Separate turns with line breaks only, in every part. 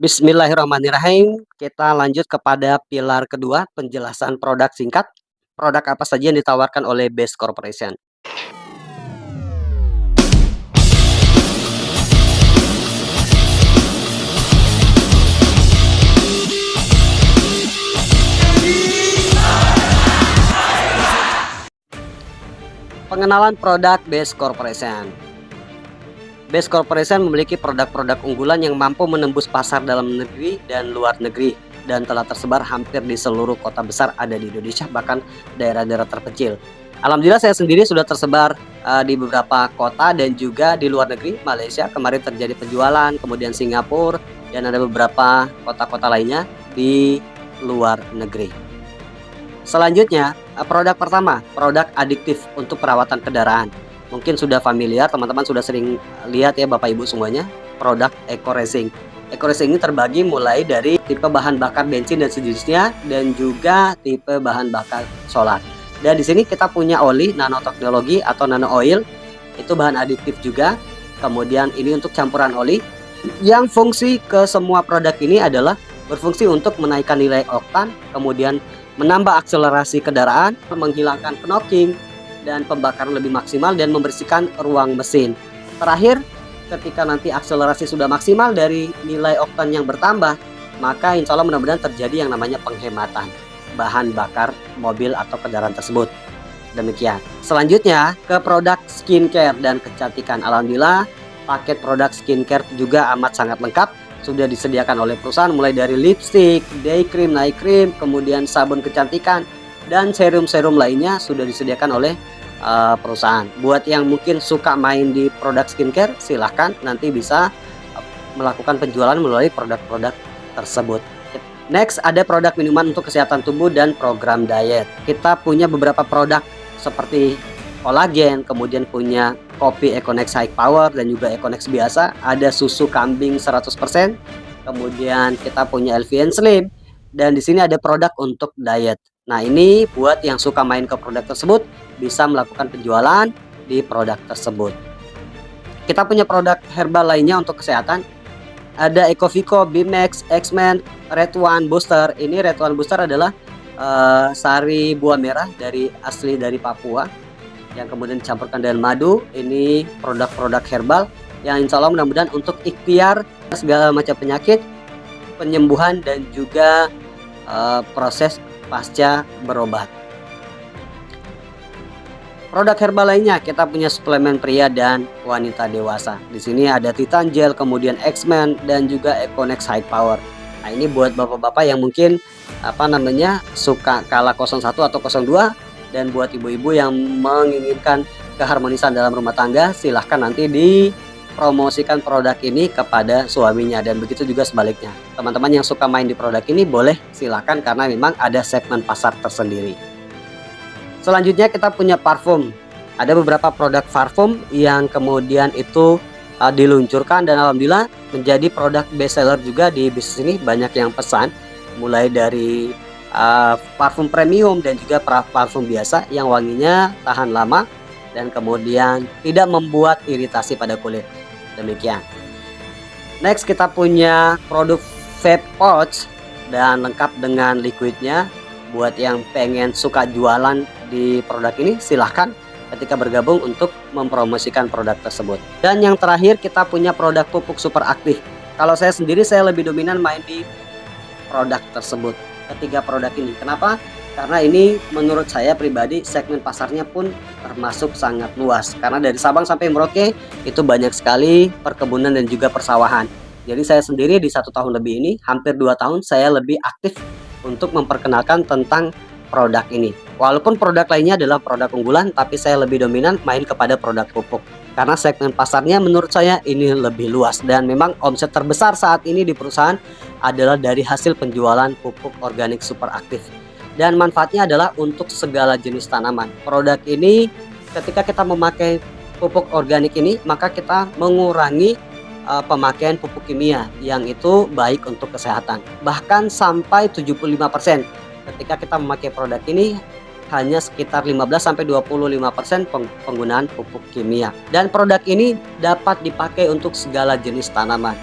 Bismillahirrahmanirrahim. Kita lanjut kepada pilar kedua, penjelasan produk singkat. Produk apa saja yang ditawarkan oleh Best Corporation? Pengenalan produk Best Corporation. Best Corporation memiliki produk-produk unggulan yang mampu menembus pasar dalam negeri dan luar negeri dan telah tersebar hampir di seluruh kota besar ada di Indonesia, bahkan daerah-daerah terpencil. Alhamdulillah saya sendiri sudah tersebar di beberapa kota dan juga di luar negeri. Malaysia kemarin terjadi penjualan, kemudian Singapura, dan ada beberapa kota-kota lainnya di luar negeri. Selanjutnya, produk pertama, produk adiktif untuk perawatan kendaraan. Mungkin sudah familiar, teman-teman sudah sering lihat ya Bapak Ibu semuanya, produk Eco Racing. Eco Racing ini terbagi mulai dari tipe bahan bakar bensin dan sejenisnya dan juga tipe bahan bakar solar. Dan di sini kita punya oli nanoteknologi atau nano oil, itu bahan adiktif juga. Kemudian ini untuk campuran oli yang fungsi ke semua produk ini adalah berfungsi untuk menaikkan nilai oktan, kemudian menambah akselerasi kendaraan, menghilangkan knocking dan pembakaran lebih maksimal dan membersihkan ruang mesin. Terakhir, ketika nanti akselerasi sudah maksimal dari nilai oktan yang bertambah, maka insya Allah mudah-mudahan terjadi yang namanya penghematan bahan bakar mobil atau kendaraan tersebut. Demikian. Selanjutnya ke produk skincare dan kecantikan. Alhamdulillah paket produk skincare juga amat sangat lengkap, sudah disediakan oleh perusahaan mulai dari lipstick, day cream, night cream, kemudian sabun kecantikan dan serum-serum lainnya sudah disediakan oleh perusahaan. Buat yang mungkin suka main di produk skincare, silahkan nanti bisa melakukan penjualan melalui produk-produk tersebut. Next, ada produk minuman untuk kesehatan tubuh dan program diet. Kita punya beberapa produk seperti kolagen, kemudian punya kopi Econex High Power dan juga Econex biasa, ada susu kambing 100%, kemudian kita punya LVN Slim, dan di sini ada produk untuk diet. Nah, ini buat yang suka main ke produk tersebut bisa melakukan penjualan di produk tersebut. Kita punya produk herbal lainnya untuk kesehatan. Ada Ecovico, Bimex, X-Men, Red One Booster. Ini Red One Booster adalah sari buah merah asli dari Papua yang kemudian dicampurkan dengan madu. Ini produk-produk herbal yang insya Allah mudah-mudahan untuk ikhtiar segala macam penyakit, penyembuhan dan juga proses pasca berobat. Produk herbal lainnya kita punya suplemen pria dan wanita dewasa. Di sini ada Titan Gel, kemudian X-Men dan juga Econex High Power. Nah, ini buat bapak-bapak yang mungkin suka kala 01 atau 02 dan buat ibu-ibu yang menginginkan keharmonisan dalam rumah tangga, silahkan nanti dipromosikan produk ini kepada suaminya dan begitu juga sebaliknya. Teman-teman yang suka main di produk ini boleh silahkan karena memang ada segmen pasar tersendiri. Selanjutnya kita punya parfum. Ada beberapa produk parfum yang kemudian itu diluncurkan dan alhamdulillah menjadi produk best seller juga di bisnis ini. Banyak yang pesan mulai dari parfum premium dan juga parfum biasa yang wanginya tahan lama dan kemudian tidak membuat iritasi pada kulit. Demikian. Next kita punya produk vape pouch dan lengkap dengan liquidnya. Buat yang pengen suka jualan di produk ini silahkan ketika bergabung untuk mempromosikan produk tersebut. Dan yang terakhir kita punya produk pupuk super aktif. Kalau saya sendiri saya lebih dominan main di produk tersebut, ketiga produk ini. Kenapa? Karena ini menurut saya pribadi segmen pasarnya pun termasuk sangat luas. Karena dari Sabang sampai Merauke itu banyak sekali perkebunan dan juga persawahan. Jadi saya sendiri di 1 tahun lebih ini, hampir 2 tahun saya lebih aktif untuk memperkenalkan tentang produk ini. Walaupun produk lainnya adalah produk unggulan, tapi saya lebih dominan main kepada produk pupuk. Karena segmen pasarnya menurut saya ini lebih luas dan memang omset terbesar saat ini di perusahaan adalah dari hasil penjualan pupuk organik super aktif. Dan manfaatnya adalah untuk segala jenis tanaman. Produk ini ketika kita memakai pupuk organik ini, maka kita mengurangi pemakaian pupuk kimia yang itu baik untuk kesehatan. Bahkan sampai 75% ketika kita memakai produk ini hanya sekitar 15-25% penggunaan pupuk kimia. Dan produk ini dapat dipakai untuk segala jenis tanaman.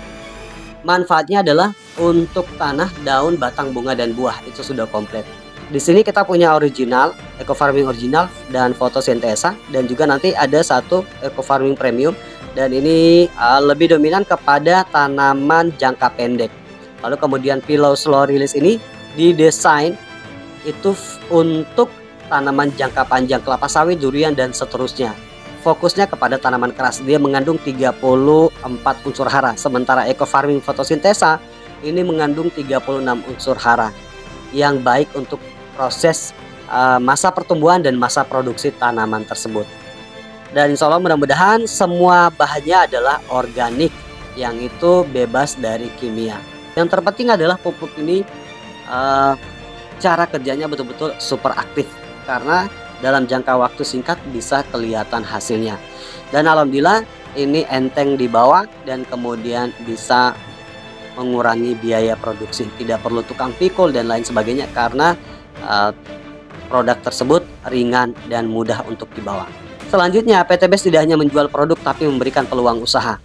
Manfaatnya adalah untuk tanah, daun, batang, bunga, dan buah, itu sudah komplit. Di sini kita punya original, eco farming original dan fotosintesa, dan juga nanti ada satu eco farming premium, dan ini lebih dominan kepada tanaman jangka pendek. Lalu kemudian pillow slow release ini didesain itu untuk tanaman jangka panjang, kelapa sawit, durian, dan seterusnya. Fokusnya kepada tanaman keras, dia mengandung 34 unsur hara, sementara eco farming fotosintesa ini mengandung 36 unsur hara yang baik untuk proses masa pertumbuhan dan masa produksi tanaman tersebut. Dan insya Allah mudah-mudahan semua bahannya adalah organik, yang itu bebas dari kimia. Yang terpenting adalah pupuk ini cara kerjanya betul-betul super aktif, karena dalam jangka waktu singkat bisa kelihatan hasilnya. Dan alhamdulillah ini enteng dibawa dan kemudian bisa mengurangi biaya produksi, tidak perlu tukang pikul dan lain sebagainya, karena produk tersebut ringan dan mudah untuk dibawa. Selanjutnya, PT BES tidak hanya menjual produk tapi memberikan peluang usaha.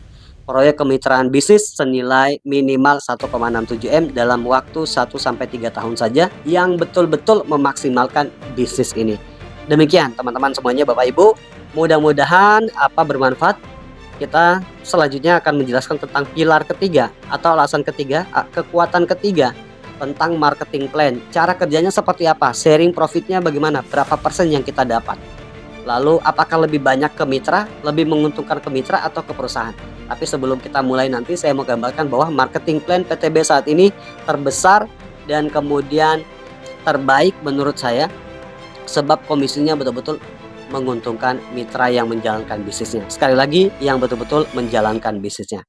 Proyek kemitraan bisnis senilai minimal 1,67 M dalam waktu 1-3 tahun saja yang betul-betul memaksimalkan bisnis ini. Demikian teman-teman semuanya, Bapak Ibu, mudah-mudahan bermanfaat. Kita selanjutnya akan menjelaskan tentang pilar ketiga atau alasan ketiga, kekuatan ketiga tentang marketing plan. Cara kerjanya seperti apa, sharing profitnya bagaimana, berapa persen yang kita dapat. Lalu apakah lebih banyak ke mitra, lebih menguntungkan ke mitra atau ke perusahaan. Tapi sebelum kita mulai nanti, saya mau gambarkan bahwa marketing plan PTB saat ini terbesar dan kemudian terbaik menurut saya, sebab komisinya betul-betul menguntungkan mitra yang menjalankan bisnisnya. Sekali lagi, yang betul-betul menjalankan bisnisnya.